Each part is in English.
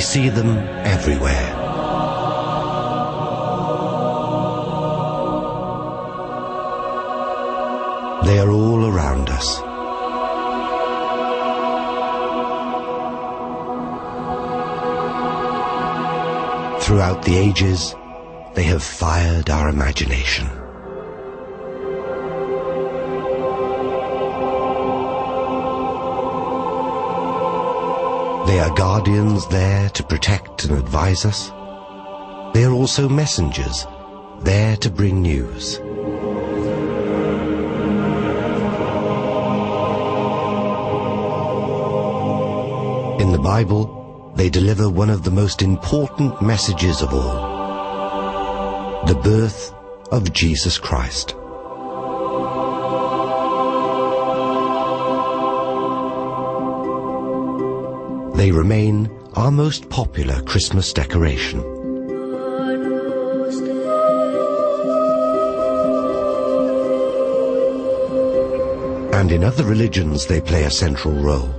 see them everywhere. They are all around us. Throughout the ages, they have fired our imagination. They are guardians there to protect and advise us. They are also messengers, there to bring news. In the Bible, they deliver one of the most important messages of all: the birth of Jesus Christ. They remain our most popular Christmas decoration. And in other religions they play a central role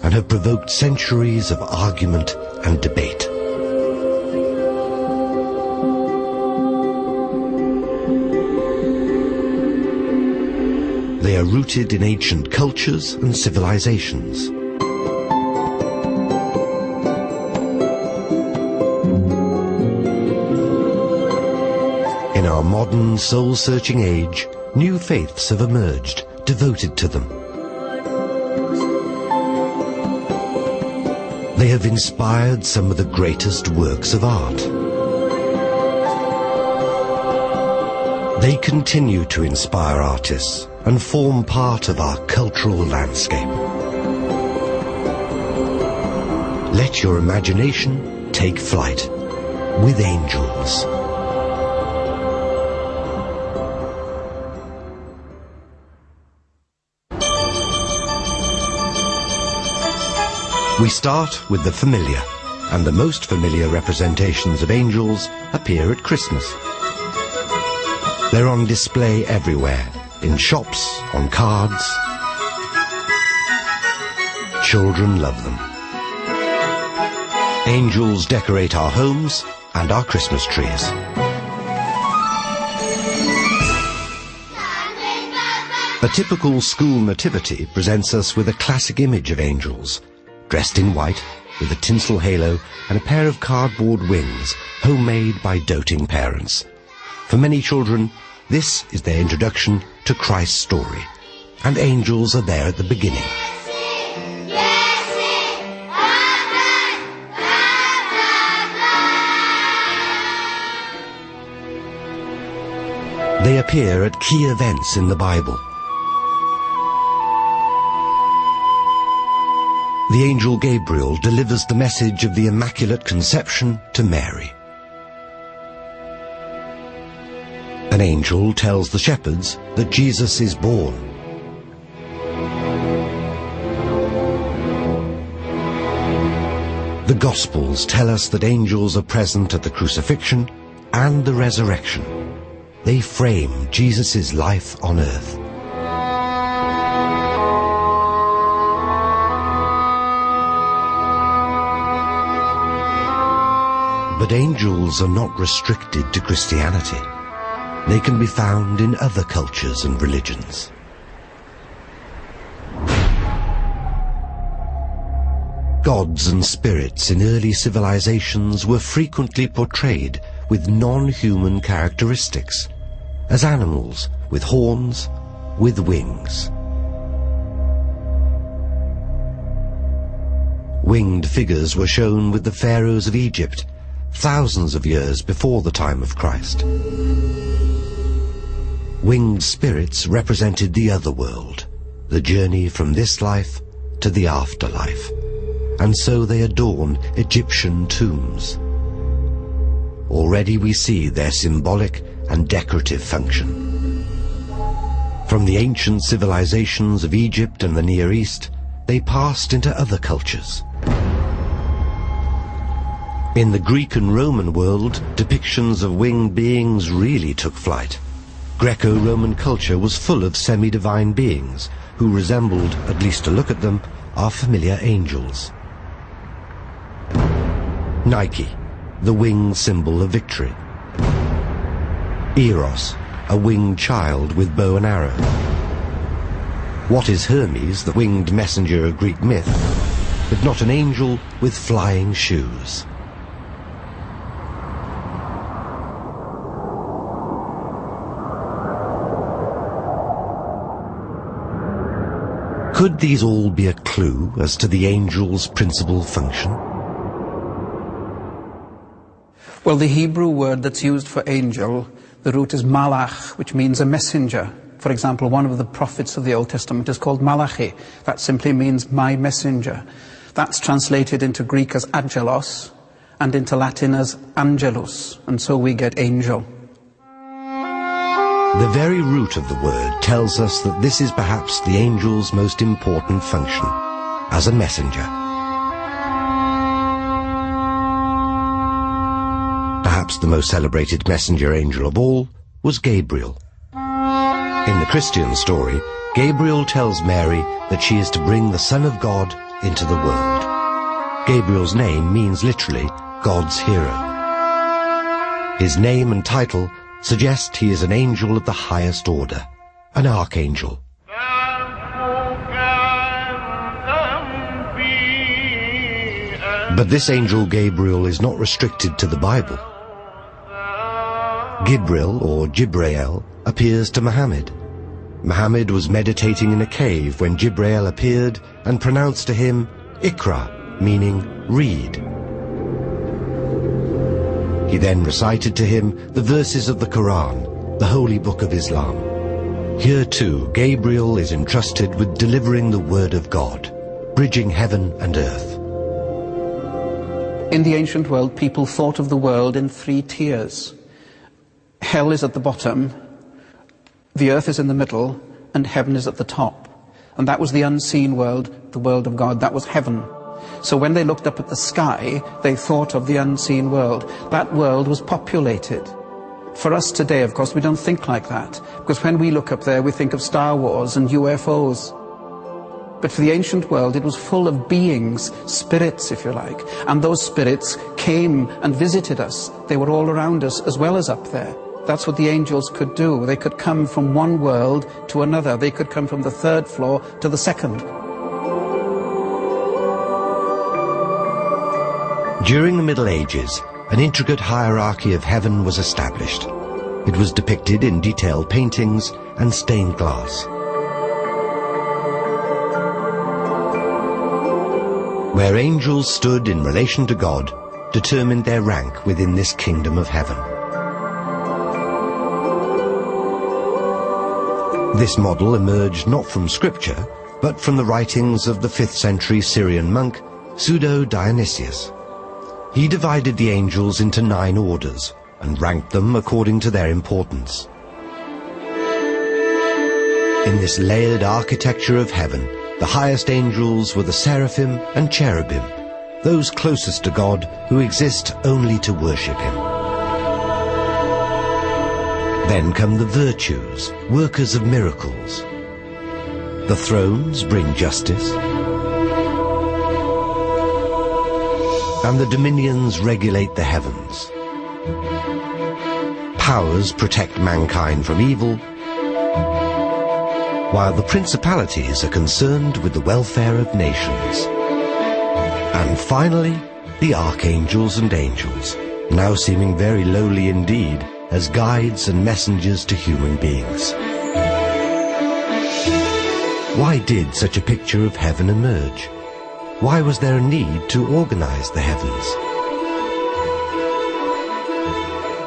and have provoked centuries of argument and debate. They are rooted in ancient cultures and civilizations. In our modern soul-searching age, new faiths have emerged, devoted to them. They have inspired some of the greatest works of art. They continue to inspire artists and form part of our cultural landscape. Let your imagination take flight with angels. We start with the familiar, and the most familiar representations of angels appear at Christmas. They're on display everywhere, in shops, on cards. Children love them. Angels decorate our homes and our Christmas trees. A typical school nativity presents us with a classic image of angels, dressed in white, with a tinsel halo and a pair of cardboard wings, homemade by doting parents. For many children, this is their introduction to Christ's story, and angels are there at the beginning. They appear at key events in the Bible. The angel Gabriel delivers the message of the Immaculate Conception to Mary. An angel tells the shepherds that Jesus is born. The Gospels tell us that angels are present at the crucifixion and the resurrection. They frame Jesus' life on earth. But angels are not restricted to Christianity. They can be found in other cultures and religions. Gods and spirits in early civilizations were frequently portrayed with non-human characteristics, as animals with horns, with wings. Winged figures were shown with the pharaohs of Egypt, thousands of years before the time of Christ. Winged spirits represented the other world, the journey from this life to the afterlife, and so they adorn Egyptian tombs. Already we see their symbolic and decorative function. From the ancient civilizations of Egypt and the Near East, they passed into other cultures. In the Greek and Roman world, depictions of winged beings really took flight. Greco-Roman culture was full of semi-divine beings who resembled, at least to look at them, our familiar angels. Nike, the winged symbol of victory. Eros, a winged child with bow and arrow. What is Hermes, the winged messenger of Greek myth, but not an angel with flying shoes? Could these all be a clue as to the angel's principal function? Well, the Hebrew word that's used for angel, the root is malach, which means a messenger. For example, one of the prophets of the Old Testament is called Malachi. That simply means my messenger. That's translated into Greek as angelos and into Latin as angelus, and so we get angel. The very root of the word tells us that this is perhaps the angel's most important function, as a messenger. Perhaps the most celebrated messenger angel of all was Gabriel. In the Christian story, Gabriel tells Mary that she is to bring the Son of God into the world. Gabriel's name means literally God's hero. His name and title suggest he is an angel of the highest order, an archangel. But this angel Gabriel is not restricted to the Bible. Gibril, or Jibrael, appears to Muhammad. Muhammad was meditating in a cave when Jibrael appeared and pronounced to him, Iqra, meaning read. He then recited to him the verses of the Quran, the holy book of Islam. Here too, Gabriel is entrusted with delivering the word of God, bridging heaven and earth. In the ancient world, people thought of the world in 3 tiers. Hell is at the bottom, the earth is in the middle, and heaven is at the top. And that was the unseen world, the world of God. That was heaven. So when they looked up at the sky, they thought of the unseen world. That world was populated. For us today, of course, we don't think like that, because when we look up there, we think of Star Wars and UFOs. But for the ancient world, it was full of beings, spirits, if you like. And those spirits came and visited us. They were all around us as well as up there. That's what the angels could do. They could come from one world to another. They could come from the 3rd floor to the 2nd. During the Middle Ages, an intricate hierarchy of heaven was established. It was depicted in detailed paintings and stained glass. Where angels stood in relation to God determined their rank within this kingdom of heaven. This model emerged not from scripture, but from the writings of the 5th century Syrian monk, Pseudo-Dionysius. He divided the angels into 9 orders and ranked them according to their importance. In this layered architecture of heaven, the highest angels were the seraphim and cherubim, those closest to God who exist only to worship him. Then come the virtues, workers of miracles. The thrones bring justice, and the dominions regulate the heavens. Powers protect mankind from evil, while the principalities are concerned with the welfare of nations. And finally, the archangels and angels, now seeming very lowly indeed, as guides and messengers to human beings. Why did such a picture of heaven emerge? Why was there a need to organize the heavens?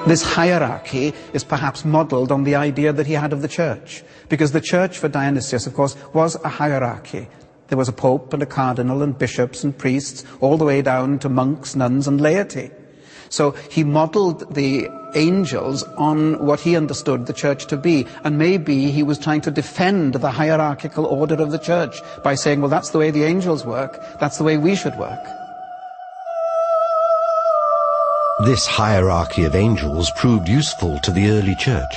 This hierarchy is perhaps modeled on the idea that he had of the church, because the church for Dionysius, of course, was a hierarchy. There was a pope and a cardinal and bishops and priests, all the way down to monks, nuns and laity. So he modeled the angels on what he understood the church to be, and maybe he was trying to defend the hierarchical order of the church by saying, well, that's the way the angels work, that's the way we should work. This hierarchy of angels proved useful to the early church.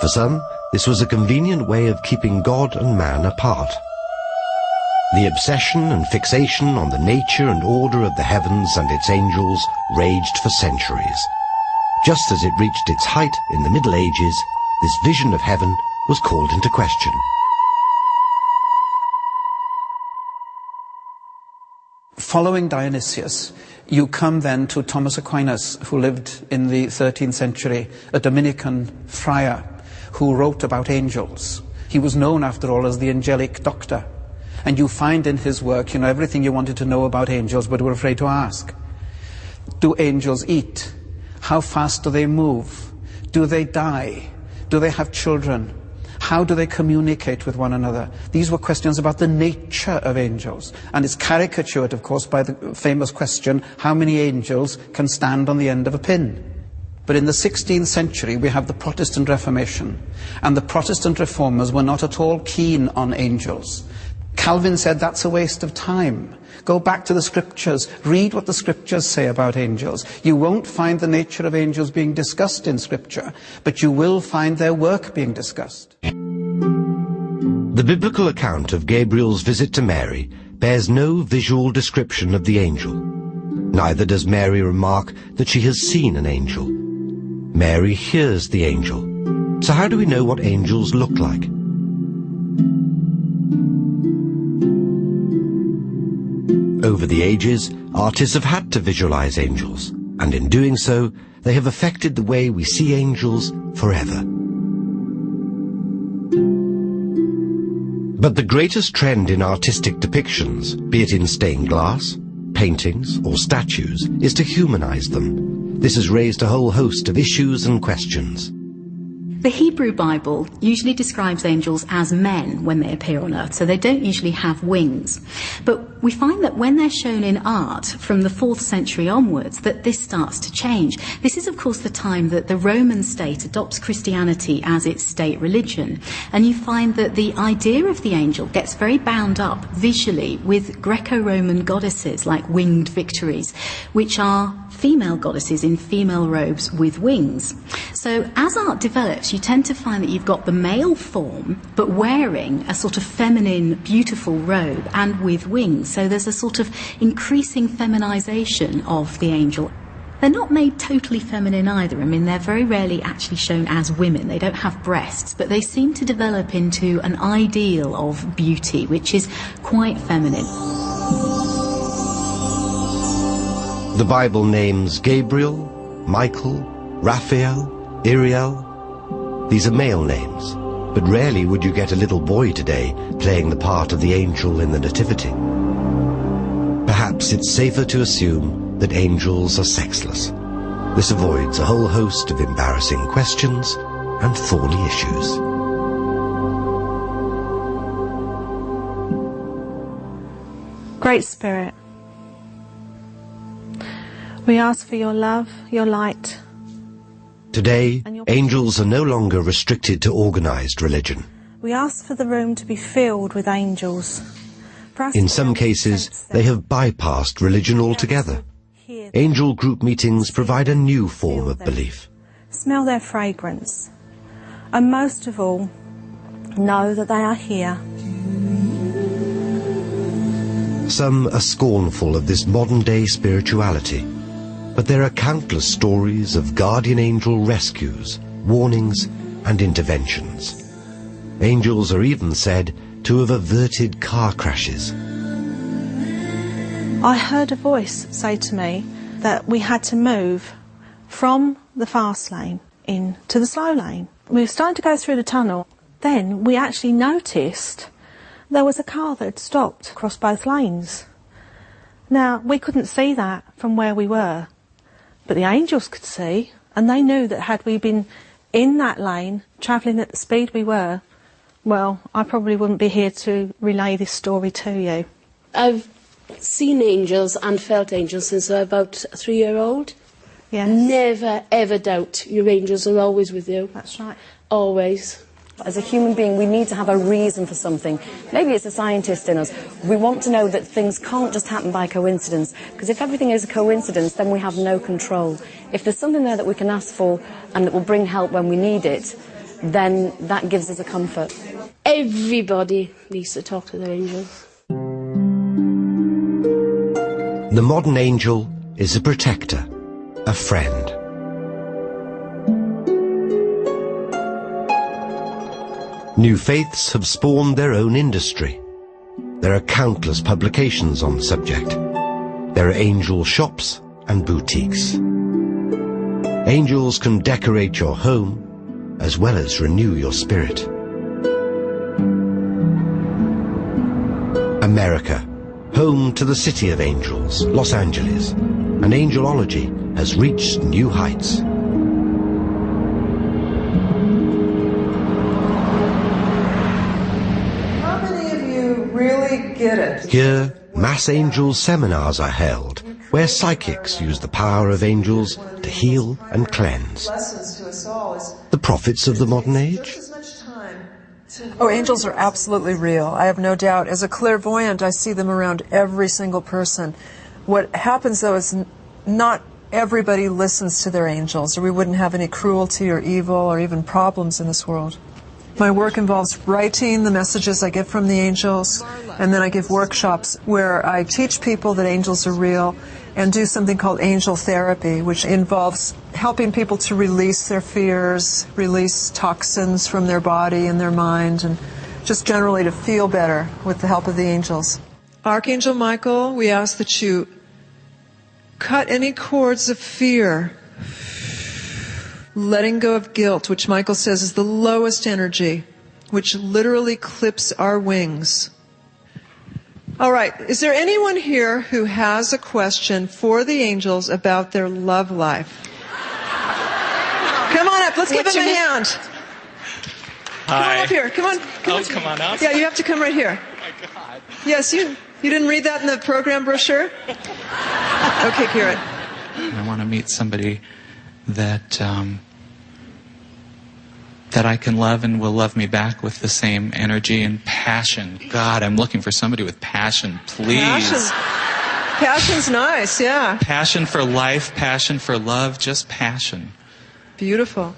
For some, this was a convenient way of keeping God and man apart. The obsession and fixation on the nature and order of the heavens and its angels raged for centuries. Just as it reached its height in the Middle Ages, this vision of heaven was called into question. Following Dionysius, you come then to Thomas Aquinas, who lived in the 13th century, a Dominican friar who wrote about angels. He was known, after all, as the angelic doctor. And you find in his work, everything you wanted to know about angels but were afraid to ask. Do angels eat? How fast do they move? Do they die? Do they have children? How do they communicate with one another? These were questions about the nature of angels. And it's caricatured, of course, by the famous question, how many angels can stand on the end of a pin? But in the 16th century, we have the Protestant Reformation. And the Protestant reformers were not at all keen on angels. Calvin said that's a waste of time. Go back to the scriptures, read what the scriptures say about angels. You won't find the nature of angels being discussed in scripture, but you will find their work being discussed. The biblical account of Gabriel's visit to Mary bears no visual description of the angel. Neither does Mary remark that she has seen an angel. Mary hears the angel. So how do we know what angels look like? Over the ages, artists have had to visualize angels, and in doing so, they have affected the way we see angels forever. But the greatest trend in artistic depictions, be it in stained glass, paintings, or statues, is to humanize them. This has raised a whole host of issues and questions. The Hebrew Bible usually describes angels as men when they appear on earth, so they don't usually have wings. But we find that when they're shown in art from the 4th century onwards, that this starts to change. This is, of course, the time that the Roman state adopts Christianity as its state religion. And you find that the idea of the angel gets very bound up visually with Greco-Roman goddesses like winged Victories, which are female goddesses in female robes with wings. So as art develops, you tend to find that you've got the male form, but wearing a sort of feminine, beautiful robe and with wings. So there's a sort of increasing feminization of the angel. They're not made totally feminine either. I mean, they're very rarely actually shown as women. They don't have breasts, but they seem to develop into an ideal of beauty, which is quite feminine. The Bible names Gabriel, Michael, Raphael, Uriel. These are male names, but rarely would you get a little boy today playing the part of the angel in the Nativity. Perhaps it's safer to assume that angels are sexless. This avoids a whole host of embarrassing questions and thorny issues. Great Spirit, we ask for your love, your light. Today, angels are no longer restricted to organized religion. We ask for the room to be filled with angels. In some cases, they have bypassed religion altogether. Angel group meetings provide a new form of belief. Smell their fragrance. And most of all, know that they are here. Some are scornful of this modern-day spirituality. But there are countless stories of guardian angel rescues, warnings, and interventions. Angels are even said to have averted car crashes. I heard a voice say to me that we had to move from the fast lane into the slow lane. We were starting to go through the tunnel. Then we actually noticed there was a car that had stopped across both lanes. Now, we couldn't see that from where we were. But the angels could see, and they knew that had we been in that lane, travelling at the speed we were, well, I probably wouldn't be here to relay this story to you. I've seen angels and felt angels since I was about a 3-year-old. Yes. Never, ever doubt your angels are always with you. That's right. Always. As a human being, we need to have a reason for something. Maybe it's a scientist in us. We want to know that things can't just happen by coincidence, because if everything is a coincidence, then we have no control. If there's something there that we can ask for and that will bring help when we need it, then that gives us a comfort. Everybody needs to talk to their angels. The modern angel is a protector, a friend. New faiths have spawned their own industry. There are countless publications on the subject. There are angel shops and boutiques. Angels can decorate your home as well as renew your spirit. America, home to the city of angels, Los Angeles, and angelology has reached new heights. How many of you really get it? Here, mass angel seminars are held, where psychics use the power of angels to heal and cleanse. The prophets of the modern age? Oh, angels are absolutely real. I have no doubt. As a clairvoyant, I see them around every single person. What happens, though, is not everybody listens to their angels, or we wouldn't have any cruelty or evil or even problems in this world. My work involves writing the messages I get from the angels, and then I give workshops where I teach people that angels are real and do something called angel therapy, which involves helping people to release their fears, release toxins from their body and their mind, and just generally to feel better with the help of the angels. Archangel Michael, we ask that you cut any cords of fear, letting go of guilt, which Michael says is the lowest energy, which literally clips our wings. All right, is there anyone here who has a question for the angels about their love life? Come on up, let's give them a hand. Hi. Come on up here, come on. Come on up. Yeah, you have to come right here. Oh my God. Yes, you didn't read that in the program brochure? Okay, Kieran. I want to meet somebody that that I can love and will love me back with the same energy and passion. God, I'm looking for somebody with passion, please. Passion's nice, yeah. Passion for life, passion for love, just passion. Beautiful.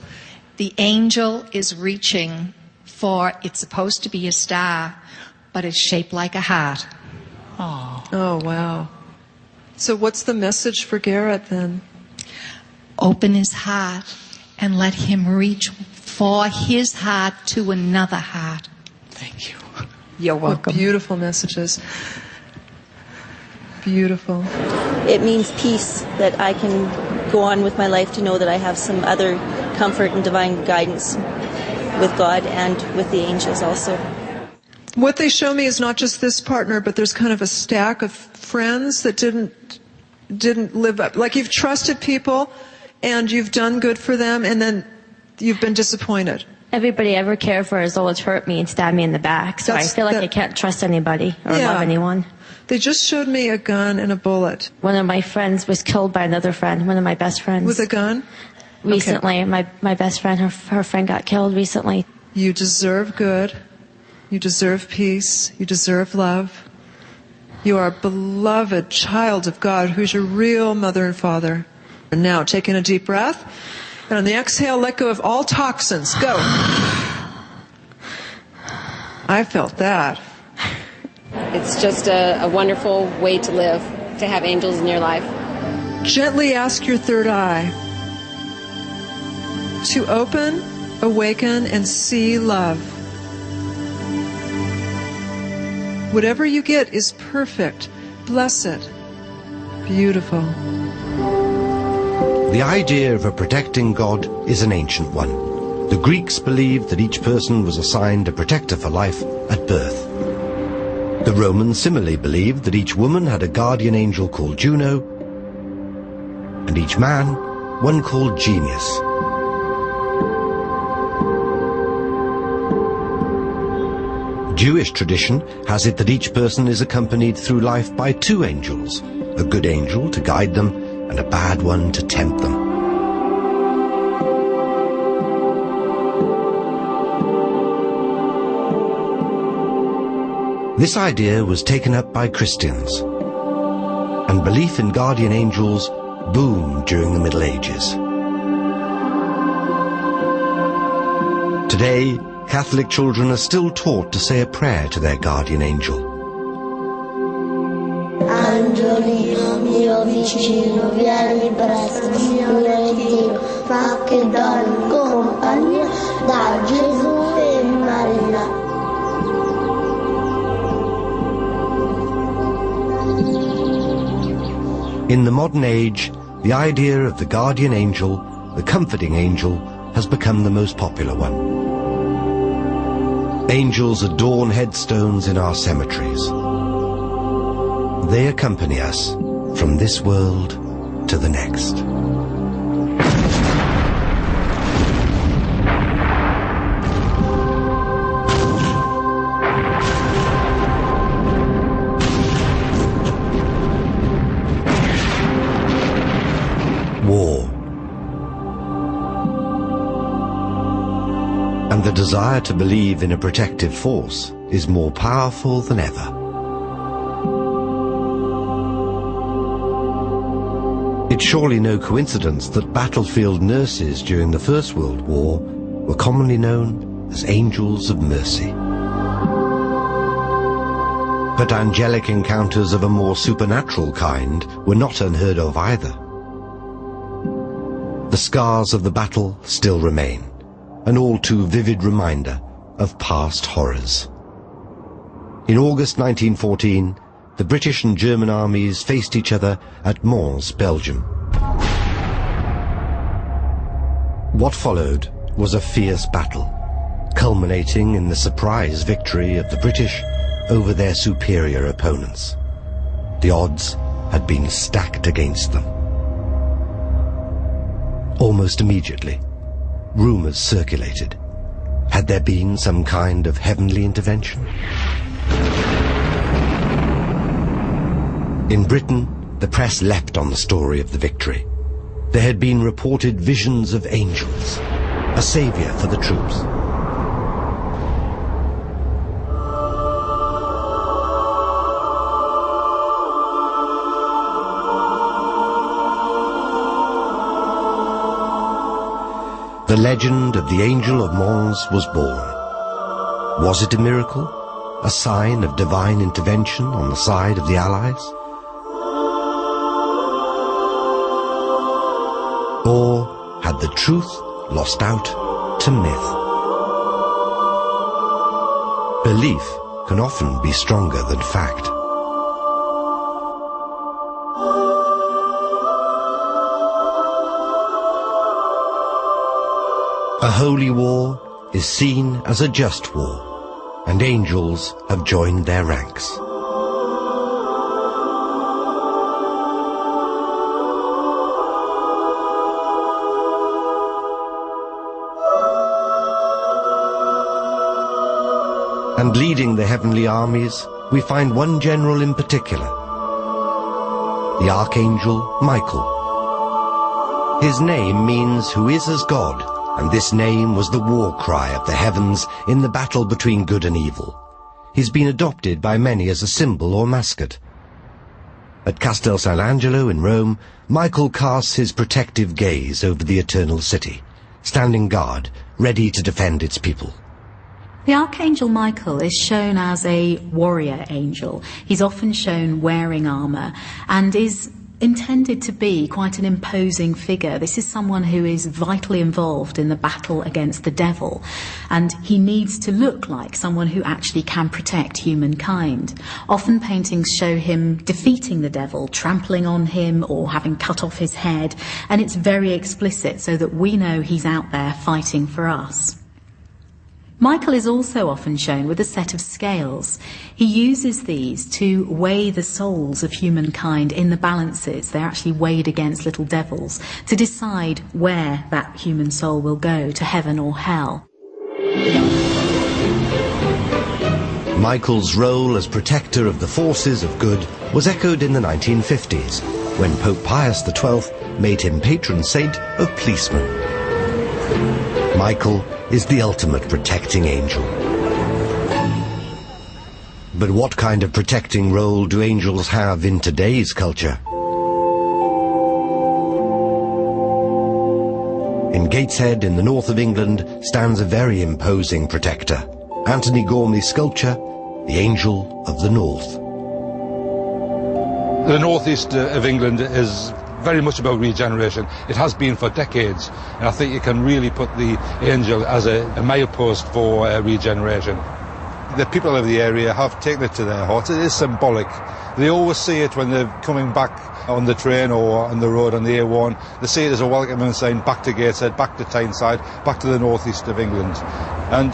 The angel is reaching for, it's supposed to be a star, but it's shaped like a heart. Oh, wow. So what's the message for Garrett then? Open his heart and let him reach for his heart to another heart. Thank you. You're welcome. What beautiful messages. Beautiful. It means peace, that I can go on with my life to know that I have some other comfort and divine guidance with God and with the angels also. What they show me is not just this partner, but there's kind of a stack of friends that didn't live up. Like you've trusted people and you've done good for them, and then you've been disappointed. Everybody I ever cared for has always hurt me and stabbed me in the back, so I feel like I can't trust anybody or love anyone. They just showed me a gun and a bullet. One of my friends was killed by another friend, one of my best friends. With a gun? Recently, okay. my best friend, her friend got killed recently. You deserve good. You deserve peace. You deserve love. You are a beloved child of God who's your real mother and father. And now, taking a deep breath. And on the exhale, let go of all toxins. Go. I felt that. It's just a wonderful way to live, to have angels in your life. Gently ask your third eye to open, awaken, and see love. Whatever you get is perfect. Bless it. Beautiful. The idea of a protecting God is an ancient one. The Greeks believed that each person was assigned a protector for life at birth. The Romans similarly believed that each woman had a guardian angel called Juno, and each man one called Genius. Jewish tradition has it that each person is accompanied through life by two angels, a good angel to guide them and a bad one to tempt them. This idea was taken up by Christians, and belief in guardian angels boomed during the Middle Ages. Today, Catholic children are still taught to say a prayer to their guardian angel. Angel Figlio mio vicino, vieni presto, Signore Dio, fa che dormi compagnia da Gesù e Maria. In the modern age, the idea of the guardian angel, the comforting angel, has become the most popular one. Angels adorn headstones in our cemeteries. They accompany us from this world to the next. War. And the desire to believe in a protective force is more powerful than ever. It's surely no coincidence that battlefield nurses during the First World War were commonly known as angels of mercy. But angelic encounters of a more supernatural kind were not unheard of either. The scars of the battle still remain, an all too vivid reminder of past horrors. In August 1914, the British and German armies faced each other at Mons, Belgium. What followed was a fierce battle, culminating in the surprise victory of the British over their superior opponents. The odds had been stacked against them. Almost immediately, rumors circulated. Had there been some kind of heavenly intervention? In Britain, the press leapt on the story of the victory. There had been reported visions of angels, a savior for the troops. The legend of the Angel of Mons was born. Was it a miracle? A sign of divine intervention on the side of the Allies? Or had the truth lost out to myth? Belief can often be stronger than fact. A holy war is seen as a just war, and angels have joined their ranks. And leading the heavenly armies, we find one general in particular, the Archangel Michael. His name means who is as God, and this name was the war cry of the heavens in the battle between good and evil. He's been adopted by many as a symbol or mascot. At Castel Sant'Angelo in Rome, Michael casts his protective gaze over the eternal city, standing guard, ready to defend its people. The Archangel Michael is shown as a warrior angel. He's often shown wearing armour and is intended to be quite an imposing figure. This is someone who is vitally involved in the battle against the devil, and he needs to look like someone who actually can protect humankind. Often paintings show him defeating the devil, trampling on him or having cut off his head, and it's very explicit so that we know he's out there fighting for us. Michael is also often shown with a set of scales. He uses these to weigh the souls of humankind in the balances. They're actually weighed against little devils to decide where that human soul will go, to heaven or hell. Michael's role as protector of the forces of good was echoed in the 1950s, when Pope Pius XII made him patron saint of policemen. Michael is the ultimate protecting angel. But what kind of protecting role do angels have in today's culture? In Gateshead in the north of England stands a very imposing protector, Anthony Gormley's sculpture, the Angel of the North. The northeast of England is very much about regeneration. It has been for decades, and I think you can really put the angel as a milepost for regeneration. The people of the area have taken it to their hearts. It is symbolic. They always see it when they're coming back on the train or on the road on the A1. They see it as a welcoming sign back to Gateshead, back to Tyneside, back to the northeast of England. And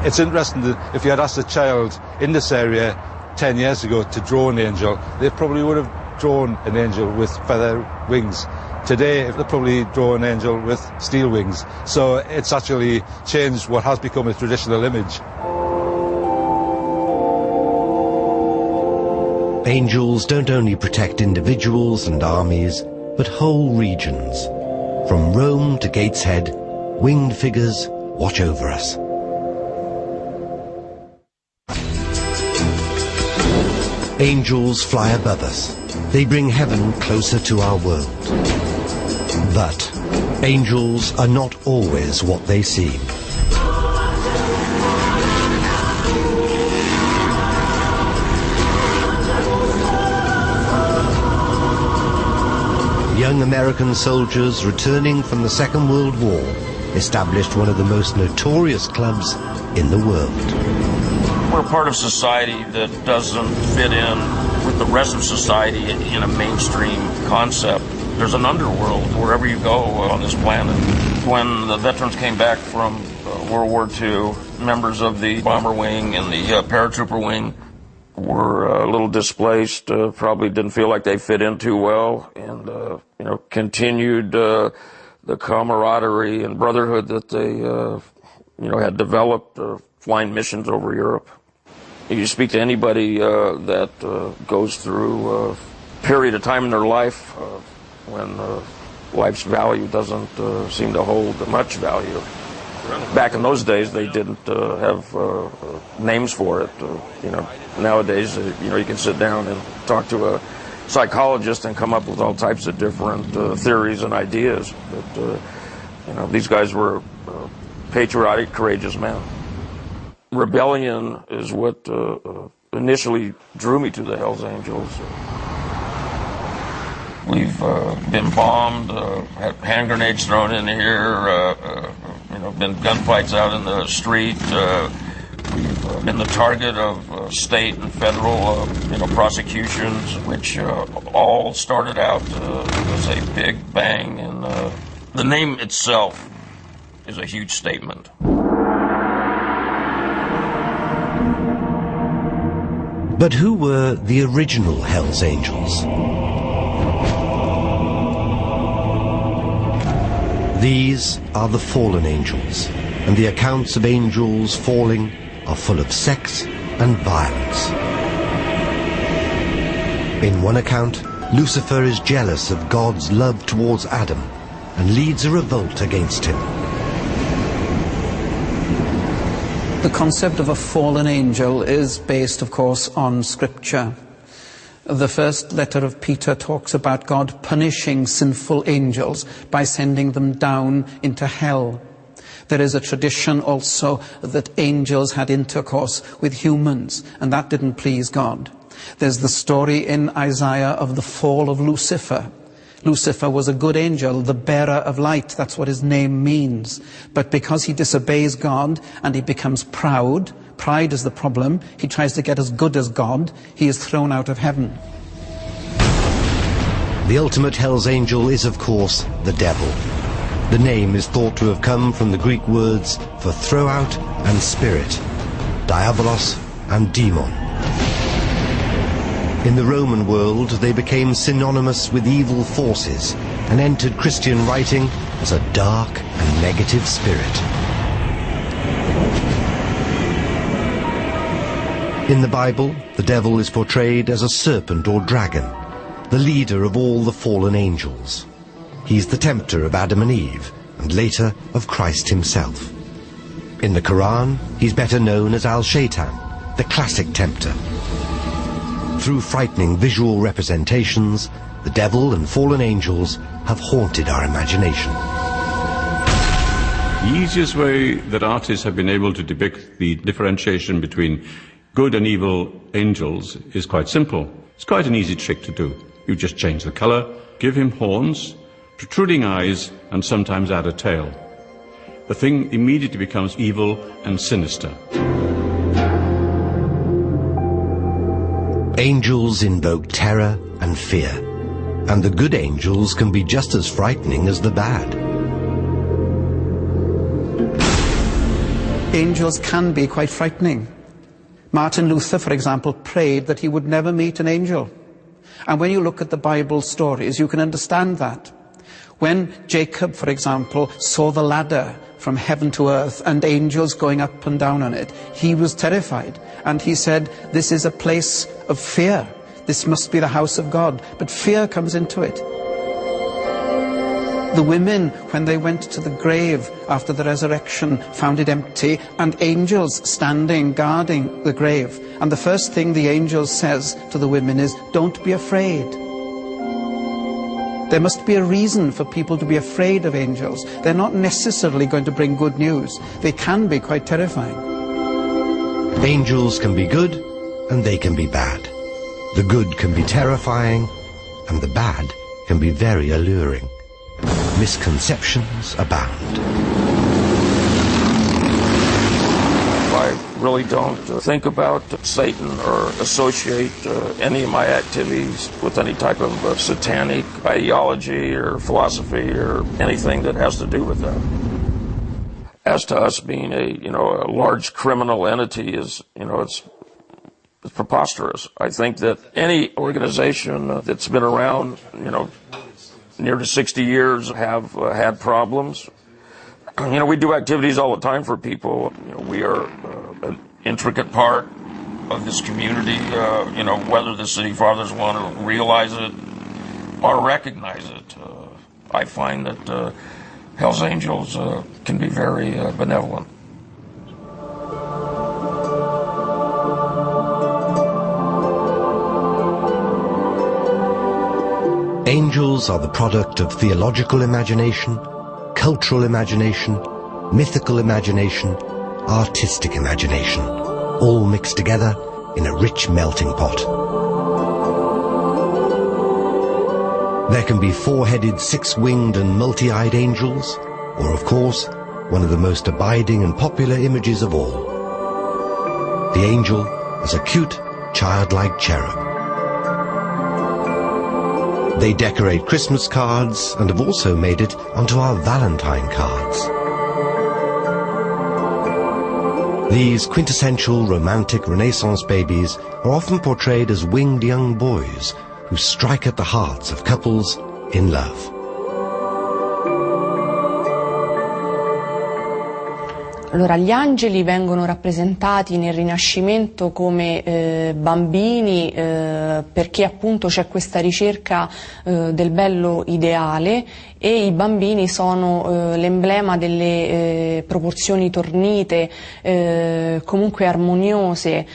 it's interesting that if you had asked a child in this area 10 years ago to draw an angel, they probably would have drawn an angel with feather wings. Today, they probably draw an angel with steel wings. So it's actually changed what has become a traditional image. Angels don't only protect individuals and armies, but whole regions. From Rome to Gateshead, winged figures watch over us. Angels fly above us. They bring heaven closer to our world. But angels are not always what they seem. Young American soldiers returning from the Second World War established one of the most notorious clubs in the world. We're part of society that doesn't fit in with the rest of society in a mainstream concept. There's an underworld wherever you go on this planet. When the veterans came back from World War II, members of the bomber wing and the paratrooper wing were a little displaced, probably didn't feel like they fit in too well, and continued the camaraderie and brotherhood that they had developed flying missions over Europe. You speak to anybody that goes through a period of time in their life when life's value doesn't seem to hold much value. Back in those days, they didn't have names for it. Nowadays, you can sit down and talk to a psychologist and come up with all types of different theories and ideas. But these guys were patriotic, courageous men. Rebellion is what initially drew me to the Hells Angels. We've been bombed, had hand grenades thrown in here, been gunfights out in the street. We've been the target of state and federal, prosecutions, which all started out as a big bang. And the name itself is a huge statement. But who were the original Hells Angels? These are the fallen angels, and the accounts of angels falling are full of sex and violence. In one account, Lucifer is jealous of God's love towards Adam and leads a revolt against him. The concept of a fallen angel is based, of course, on Scripture. The first letter of Peter talks about God punishing sinful angels by sending them down into hell. There is a tradition also that angels had intercourse with humans, and that didn't please God. There's the story in Isaiah of the fall of Lucifer. Lucifer was a good angel, the bearer of light. That's what his name means. But because he disobeys God and he becomes proud, pride is the problem, he tries to get as good as God, he is thrown out of heaven. The ultimate Hell's Angel is, of course, the devil. The name is thought to have come from the Greek words for throw out and spirit, diabolos and demon. In the Roman world, they became synonymous with evil forces and entered Christian writing as a dark and negative spirit. In the Bible, the devil is portrayed as a serpent or dragon, the leader of all the fallen angels. He's the tempter of Adam and Eve, and later of Christ himself. In the Quran, he's better known as Al-Shaitan, the classic tempter. Through frightening visual representations, the devil and fallen angels have haunted our imagination. The easiest way that artists have been able to depict the differentiation between good and evil angels is quite simple. It's quite an easy trick to do. You just change the color, give him horns, protruding eyes, and sometimes add a tail. The thing immediately becomes evil and sinister. Angels invoke terror and fear, and the good angels can be just as frightening as the bad. Angels can be quite frightening. Martin Luther, for example, prayed that he would never meet an angel. And when you look at the Bible stories, you can understand that. When Jacob, for example, saw the ladder from heaven to earth and angels going up and down on it, he was terrified. And he said, this is a place of fear. This must be the house of God. But fear comes into it. The women, when they went to the grave after the resurrection, found it empty, and angels standing, guarding the grave. And the first thing the angel says to the women is, don't be afraid. There must be a reason for people to be afraid of angels. They're not necessarily going to bring good news. They can be quite terrifying. Angels can be good, and they can be bad. The good can be terrifying, and the bad can be very alluring. Misconceptions abound. I really don't think about Satan or associate any of my activities with any type of satanic ideology or philosophy or anything that has to do with that. As to us being a large criminal entity is, it's preposterous. I think that any organization that's been around, near to 60 years have had problems. We do activities all the time for people. We are an intricate part of this community, whether the City Fathers want to realize it or recognize it. I find that Hell's Angels can be very benevolent. Angels are the product of theological imagination, cultural imagination, mythical imagination, artistic imagination, all mixed together in a rich melting pot. There can be four-headed, six-winged and multi-eyed angels, or of course, one of the most abiding and popular images of all, the angel as a cute, childlike cherub. They decorate Christmas cards and have also made it onto our Valentine cards. These quintessential romantic Renaissance babies are often portrayed as winged young boys who strike at the hearts of couples in love. Allora, gli angeli vengono rappresentati nel Rinascimento come bambini perché appunto c'è questa ricerca del bello ideale, e i bambini sono l'emblema delle proporzioni tornite, comunque armoniose,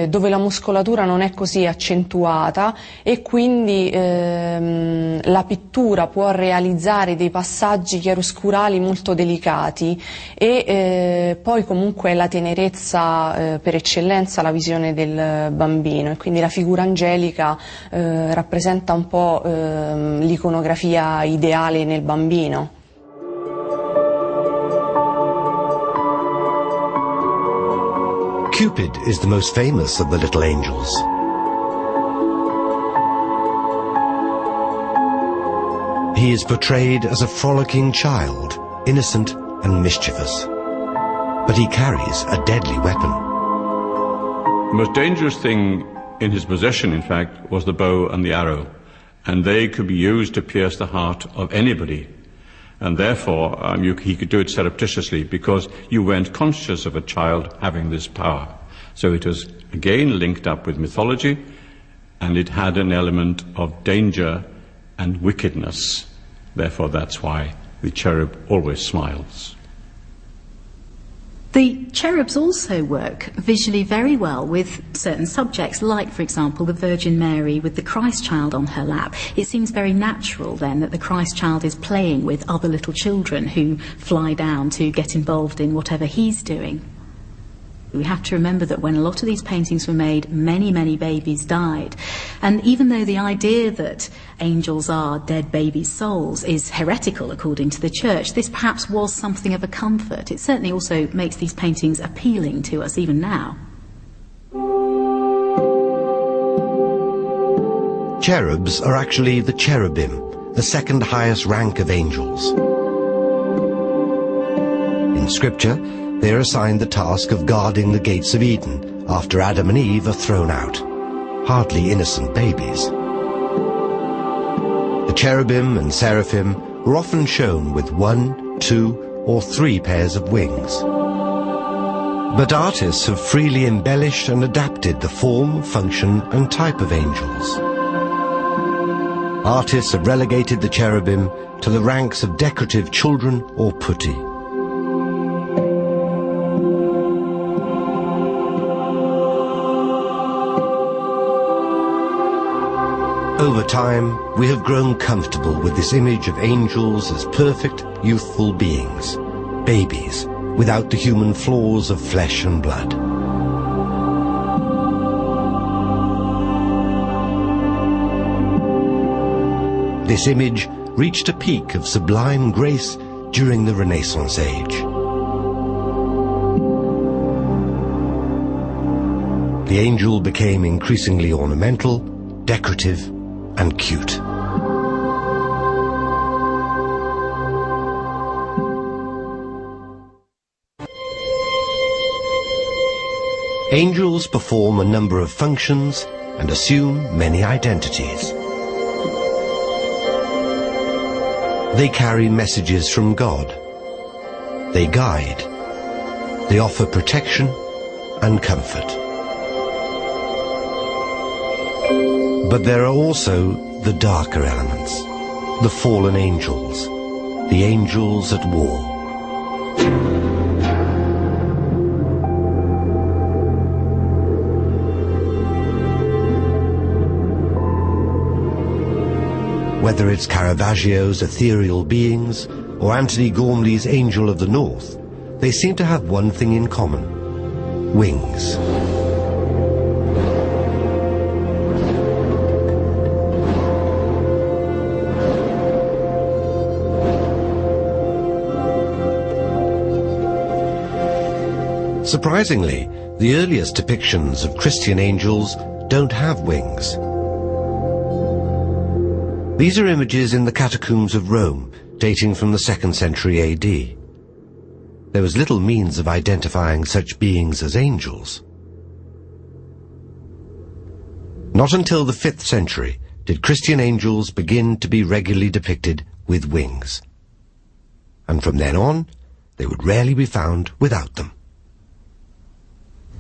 dove la muscolatura non è così accentuata, e quindi la pittura può realizzare dei passaggi chiaroscurali molto delicati, e poi comunque è la tenerezza per eccellenza la visione del bambino, e quindi la figura angelica rappresenta un po' l'iconografia ideale nel bambino. Cupid is the most famous of the little angels. He is portrayed as a frolicking child, innocent and mischievous. But he carries a deadly weapon. The most dangerous thing in his possession, in fact, was the bow and the arrow, and they could be used to pierce the heart of anybody. And therefore, he could do it surreptitiously, because you weren't conscious of a child having this power. So it was, again, linked up with mythology, and it had an element of danger and wickedness. Therefore, that's why the cherub always smiles. The cherubs also work visually very well with certain subjects, like, for example, the Virgin Mary with the Christ child on her lap. It seems very natural then that the Christ child is playing with other little children who fly down to get involved in whatever he's doing. We have to remember that when a lot of these paintings were made, many, many babies died. And even though the idea that angels are dead babies' souls is heretical according to the church, this perhaps was something of a comfort. It certainly also makes these paintings appealing to us even now. Cherubs are actually the cherubim, the second highest rank of angels. In Scripture, they are assigned the task of guarding the gates of Eden after Adam and Eve are thrown out. Hardly innocent babies. The cherubim and seraphim were often shown with 1, 2, or 3 pairs of wings. But artists have freely embellished and adapted the form, function, and type of angels. Artists have relegated the cherubim to the ranks of decorative children or putti. Over time, we have grown comfortable with this image of angels as perfect, youthful beings, babies, without the human flaws of flesh and blood. This image reached a peak of sublime grace during the Renaissance age. The angel became increasingly ornamental, decorative, and cute. Angels perform a number of functions and assume many identities. They carry messages from God. They guide. They offer protection and comfort. But there are also the darker elements, the fallen angels, the angels at war. Whether it's Caravaggio's ethereal beings or Antony Gormley's Angel of the North, they seem to have one thing in common: wings. Surprisingly, the earliest depictions of Christian angels don't have wings. These are images in the catacombs of Rome, dating from the 2nd century AD. There was little means of identifying such beings as angels. Not until the 5th century did Christian angels begin to be regularly depicted with wings. And from then on, they would rarely be found without them.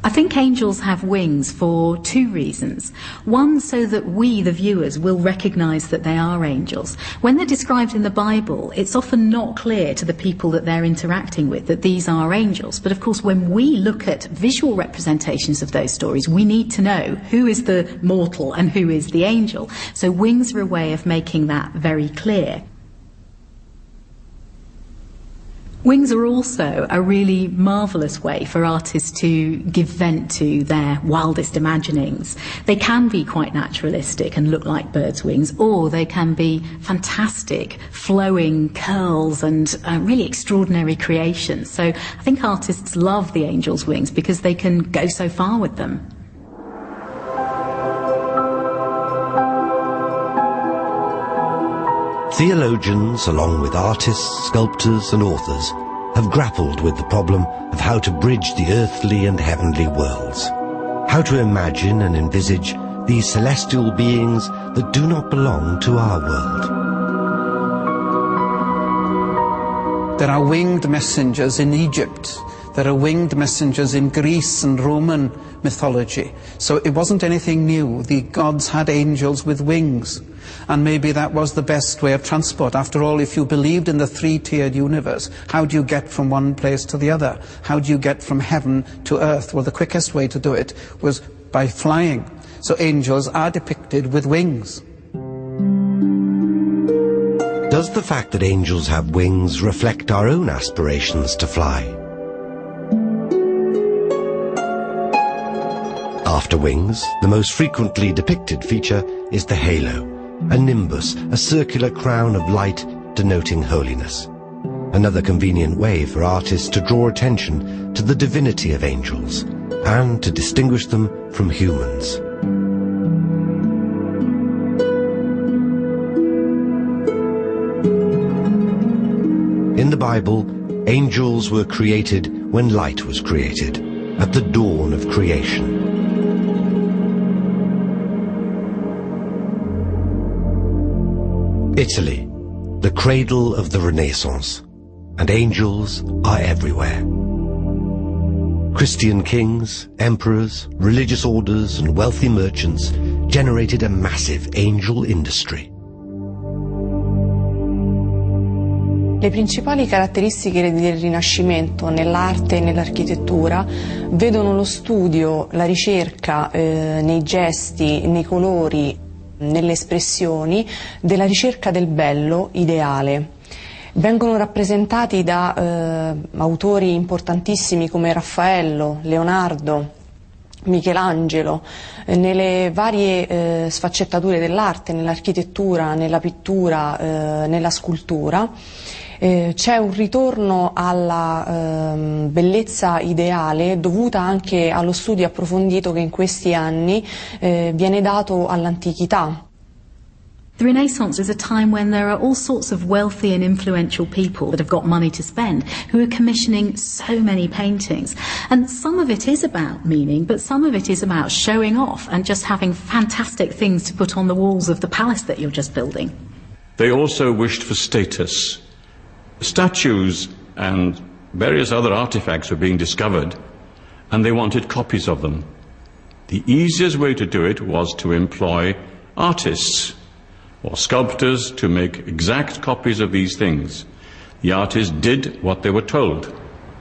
I think angels have wings for 2 reasons. One, so that we, the viewers, will recognise that they are angels. When they're described in the Bible, it's often not clear to the people that they're interacting with that these are angels. But of course, when we look at visual representations of those stories, we need to know who is the mortal and who is the angel. So wings are a way of making that very clear. Wings are also a really marvellous way for artists to give vent to their wildest imaginings. They can be quite naturalistic and look like birds' wings, or they can be fantastic, flowing curls and really extraordinary creations. So I think artists love the angel's wings because they can go so far with them. Theologians, along with artists, sculptors and authors, have grappled with the problem of how to bridge the earthly and heavenly worlds. How to imagine and envisage these celestial beings that do not belong to our world. There are winged messengers in Egypt. There are winged messengers in Greece and Roman mythology. So it wasn't anything new. The gods had angels with wings. And maybe that was the best way of transport. After all, if you believed in the 3-tiered universe, how do you get from one place to the other? How do you get from heaven to earth? Well, the quickest way to do it was by flying. So angels are depicted with wings. Does the fact that angels have wings reflect our own aspirations to fly? After wings, the most frequently depicted feature is the halo, a nimbus, a circular crown of light denoting holiness. Another convenient way for artists to draw attention to the divinity of angels and to distinguish them from humans. In the Bible, angels were created when light was created, at the dawn of creation. Italy, the cradle of the Renaissance, and angels are everywhere. Christian kings, emperors, religious orders, and wealthy merchants generated a massive angel industry. Le principali caratteristiche del Rinascimento nell'arte e nell'architettura vedono lo studio, la ricerca nei gesti, nei colori, nelle espressioni, della ricerca del bello ideale. Vengono rappresentati da autori importantissimi come Raffaello, Leonardo, Michelangelo, nelle varie sfaccettature dell'arte, nell'architettura, nella pittura, nella scultura. C'è un ritorno alla bellezza ideale dovuta anche allo studio approfondito che in questi anni viene dato all'antichità. The Renaissance is a time when there are all sorts of wealthy and influential people that have got money to spend who are commissioning so many paintings. And some of it is about meaning, but some of it is about showing off and just having fantastic things to put on the walls of the palace that you're just building. They also wished for status. Statues and various other artifacts were being discovered, and they wanted copies of them. The easiest way to do it was to employ artists or sculptors to make exact copies of these things. The artists did what they were told.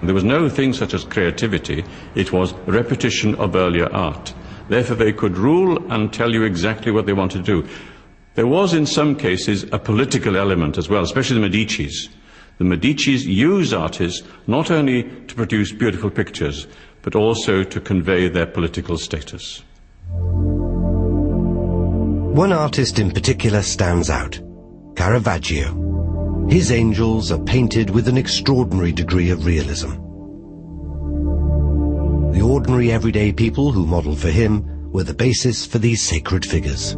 There was no thing such as creativity, it was repetition of earlier art. Therefore they could rule and tell you exactly what they wanted to do. There was in some cases a political element as well, especially the Medicis. The Medicis used artists not only to produce beautiful pictures, but also to convey their political status. One artist in particular stands out, Caravaggio. His angels are painted with an extraordinary degree of realism. The ordinary everyday people who modelled for him were the basis for these sacred figures.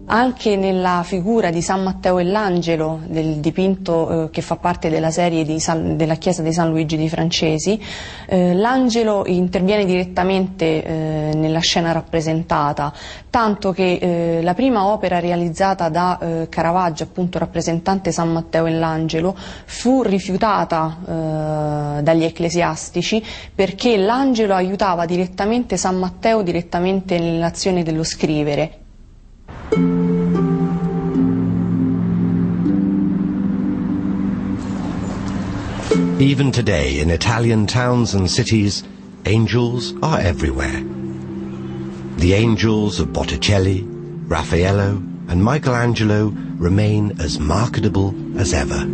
Anche nella figura di San Matteo e l'Angelo, del dipinto che fa parte della serie della chiesa di San Luigi di Francesi, l'Angelo interviene direttamente nella scena rappresentata, tanto che la prima opera realizzata da Caravaggio, appunto rappresentante San Matteo e l'Angelo, fu rifiutata dagli ecclesiastici perché l'Angelo aiutava direttamente San Matteo direttamente nell'azione dello scrivere. Even today, in Italian towns and cities, angels are everywhere. The angels of Botticelli, Raffaello, and Michelangelo remain as marketable as ever.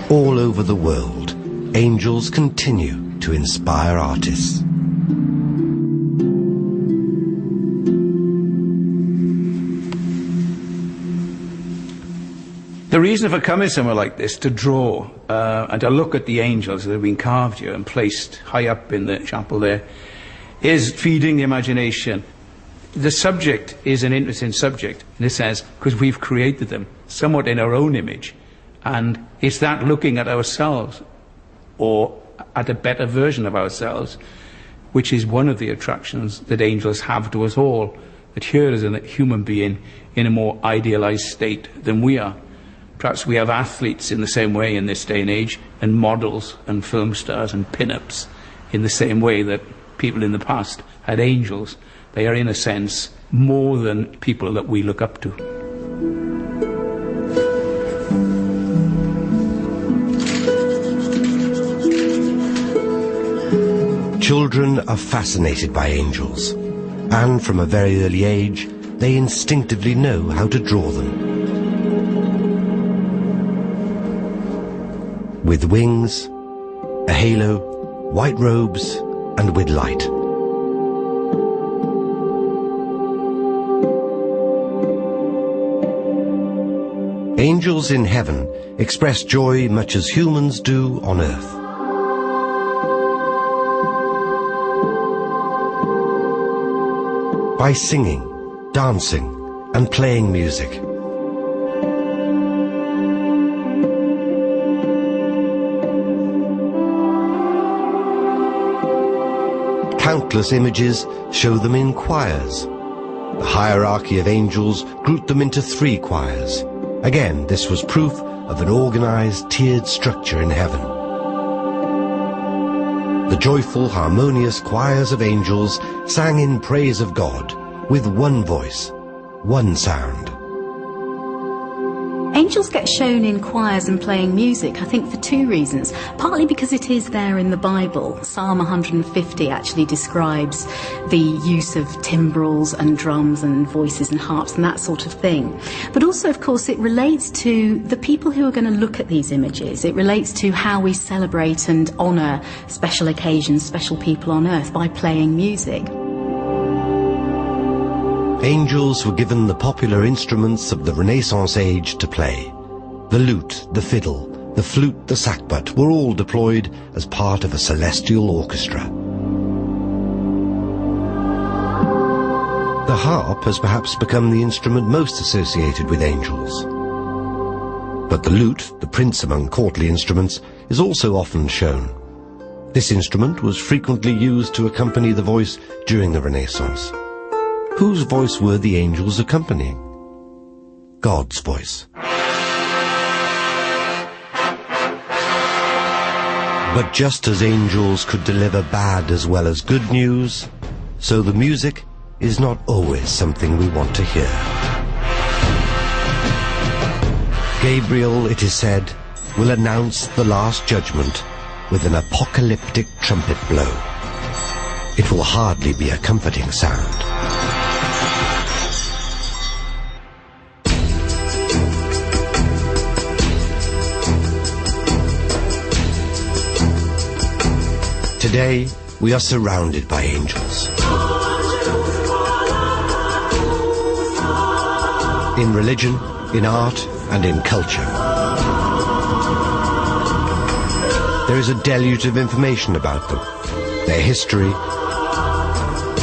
All over the world, angels continue to inspire artists. The reason for coming somewhere like this, to draw and to look at the angels that have been carved here and placed high up in the chapel there, is feeding the imagination. The subject is an interesting subject, in a sense, because we've created them somewhat in our own image. And it's that looking at ourselves, or at a better version of ourselves, which is one of the attractions that angels have to us all, that here is a human being in a more idealized state than we are. Perhaps we have athletes in the same way in this day and age, and models and film stars and pin-ups in the same way that people in the past had angels. They are, in a sense, more than people that we look up to. Children are fascinated by angels, and from a very early age, they instinctively know how to draw them. with wings, a halo, white robes, and with light. Angels in heaven express joy much as humans do on earth. By singing, dancing, and playing music. Countless images show them in choirs. The hierarchy of angels grouped them into 3 choirs. Again, this was proof of an organized, tiered structure in heaven. The joyful, harmonious choirs of angels sang in praise of God, with one voice, one sound. Angels get shown in choirs and playing music, I think, for 2 reasons. Partly because it is there in the Bible. Psalm 150 actually describes the use of timbrels and drums and voices and harps and that sort of thing. But also, of course, it relates to the people who are going to look at these images. It relates to how we celebrate and honour special occasions, special people on earth by playing music. Angels were given the popular instruments of the Renaissance age to play. The lute, the fiddle, the flute, the sackbut were all deployed as part of a celestial orchestra. The harp has perhaps become the instrument most associated with angels. But the lute, the prince among courtly instruments, is also often shown. This instrument was frequently used to accompany the voice during the Renaissance. Whose voice were the angels accompanying? God's voice. But just as angels could deliver bad as well as good news, so the music is not always something we want to hear. Gabriel, it is said, will announce the last judgment with an apocalyptic trumpet blow. It will hardly be a comforting sound. Today, we are surrounded by angels. In religion, in art, and in culture. There is a deluge of information about them, their history,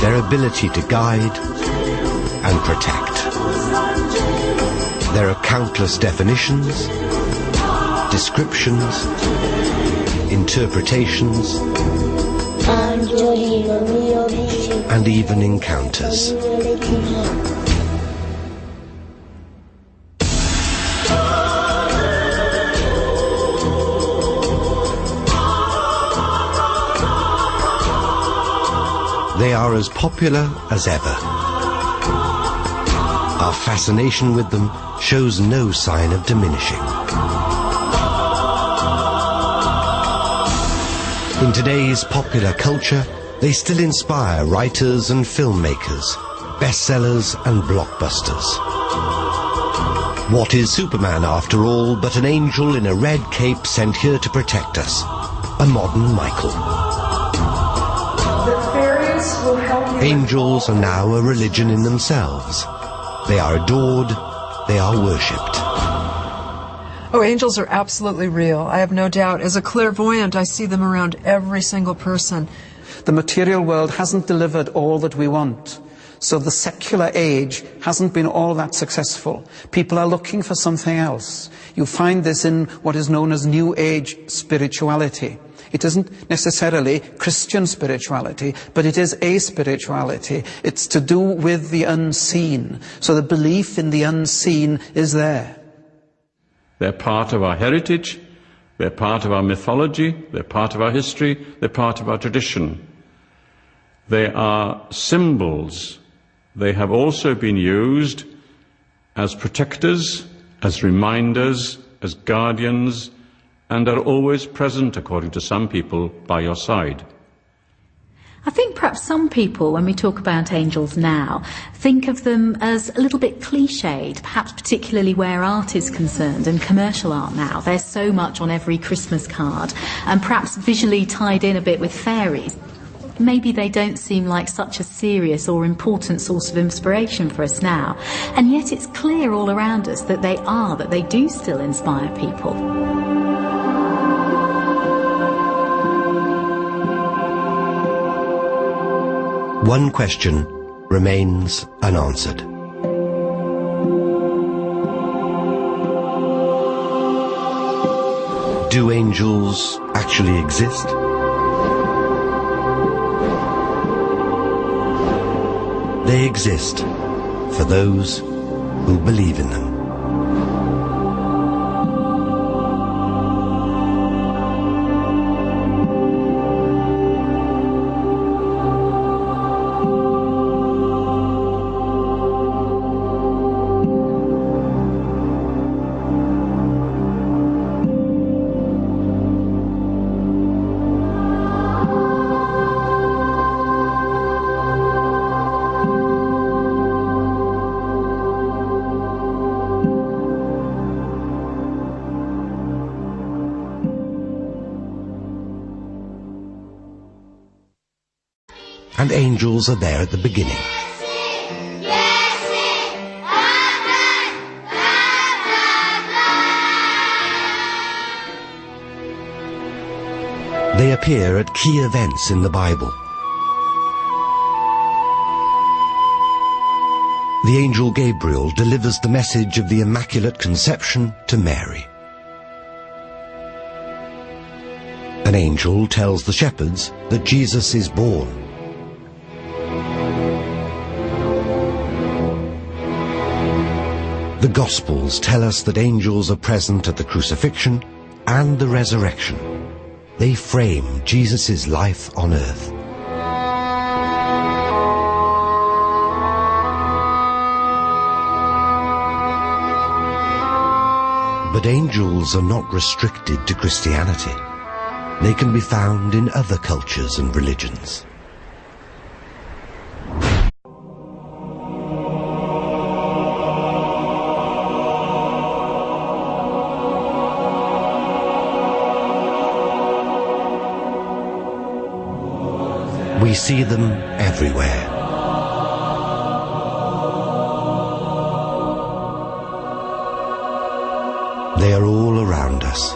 their ability to guide and protect. There are countless definitions, descriptions, interpretations, and even encounters. They are as popular as ever. Our fascination with them shows no sign of diminishing. In today's popular culture, they still inspire writers and filmmakers, bestsellers and blockbusters. What is Superman, after all, but an angel in a red cape sent here to protect us? A modern Michael. The fairies will help you. Angels are now a religion in themselves. They are adored, they are worshipped. Oh, angels are absolutely real. I have no doubt. As a clairvoyant, I see them around every single person. The material world hasn't delivered all that we want. So the secular age hasn't been all that successful. People are looking for something else. You find this in what is known as New Age spirituality. It isn't necessarily Christian spirituality, but it is a spirituality. It's to do with the unseen. So the belief in the unseen is there. They're part of our heritage, they're part of our mythology, they're part of our history, they're part of our tradition. They are symbols. They have also been used as protectors, as reminders, as guardians, and are always present, according to some people, by your side. I think perhaps some people, when we talk about angels now, think of them as a little bit cliched, perhaps particularly where art is concerned and commercial art now. There's so much on every Christmas card, and perhaps visually tied in a bit with fairies. Maybe they don't seem like such a serious or important source of inspiration for us now, and yet it's clear all around us that they do still inspire people. One question remains unanswered. Do angels actually exist? They exist for those who believe in them. And angels are there at the beginning. They appear at key events in the Bible. The angel Gabriel delivers the message of the Immaculate Conception to Mary. An angel tells the shepherds that Jesus is born. The Gospels tell us that angels are present at the crucifixion and the resurrection. They frame Jesus' life on earth. But angels are not restricted to Christianity. They can be found in other cultures and religions. We see them everywhere. They are all around us.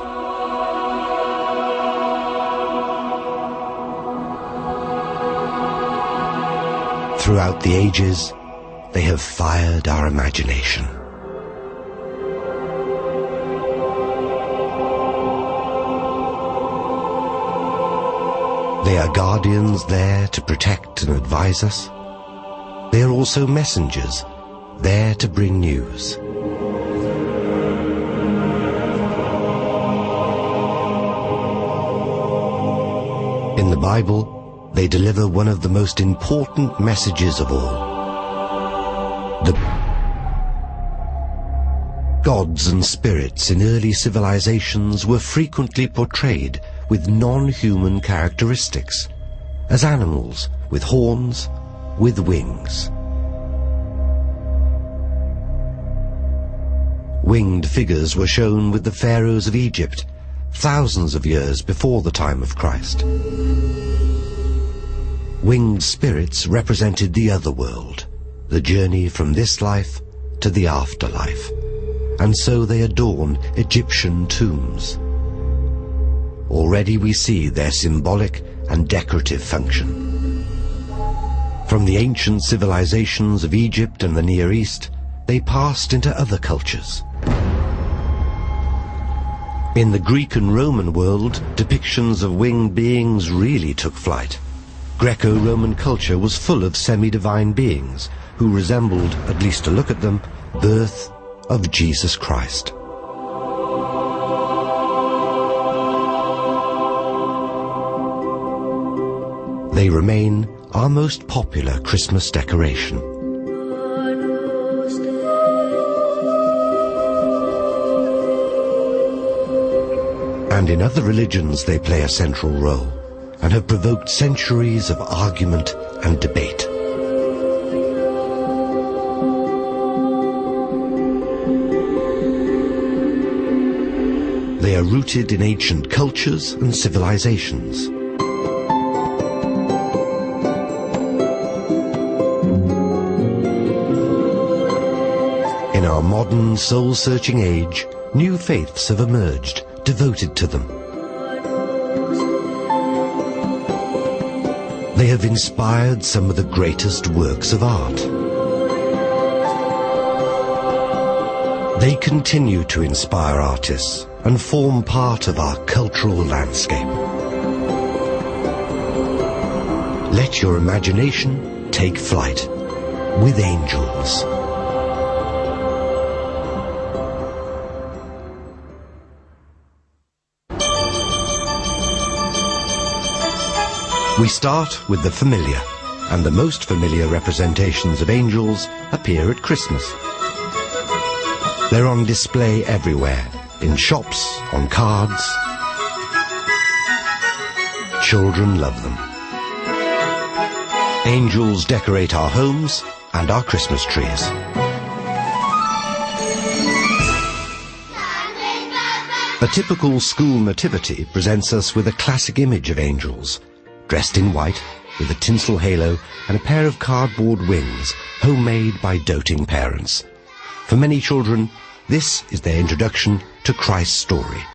Throughout the ages, they have fired our imagination. They are guardians there to protect and advise us. They are also messengers, there to bring news. In the Bible, they deliver one of the most important messages of all. The gods and spirits in early civilizations were frequently portrayed with non-human characteristics, as animals with horns, with wings. Winged figures were shown with the pharaohs of Egypt, thousands of years before the time of Christ. Winged spirits represented the other world, the journey from this life to the afterlife, and so they adorn Egyptian tombs. Already we see their symbolic and decorative function. From the ancient civilizations of Egypt and the Near East, they passed into other cultures. In the Greek and Roman world, depictions of winged beings really took flight. Greco-Roman culture was full of semi-divine beings who resembled, at least to look at them, birth of Jesus Christ. They remain our most popular Christmas decoration. And in other religions they play a central role, and have provoked centuries of argument and debate. They are rooted in ancient cultures and civilizations. In our modern soul-searching age, new faiths have emerged, devoted to them. They have inspired some of the greatest works of art. They continue to inspire artists and form part of our cultural landscape. Let your imagination take flight with angels. We start with the familiar, and the most familiar representations of angels appear at Christmas. They're on display everywhere, in shops, on cards. Children love them. Angels decorate our homes and our Christmas trees. A typical school nativity presents us with a classic image of angels, dressed in white, with a tinsel halo and a pair of cardboard wings, homemade by doting parents. For many children, this is their introduction to Christ's story.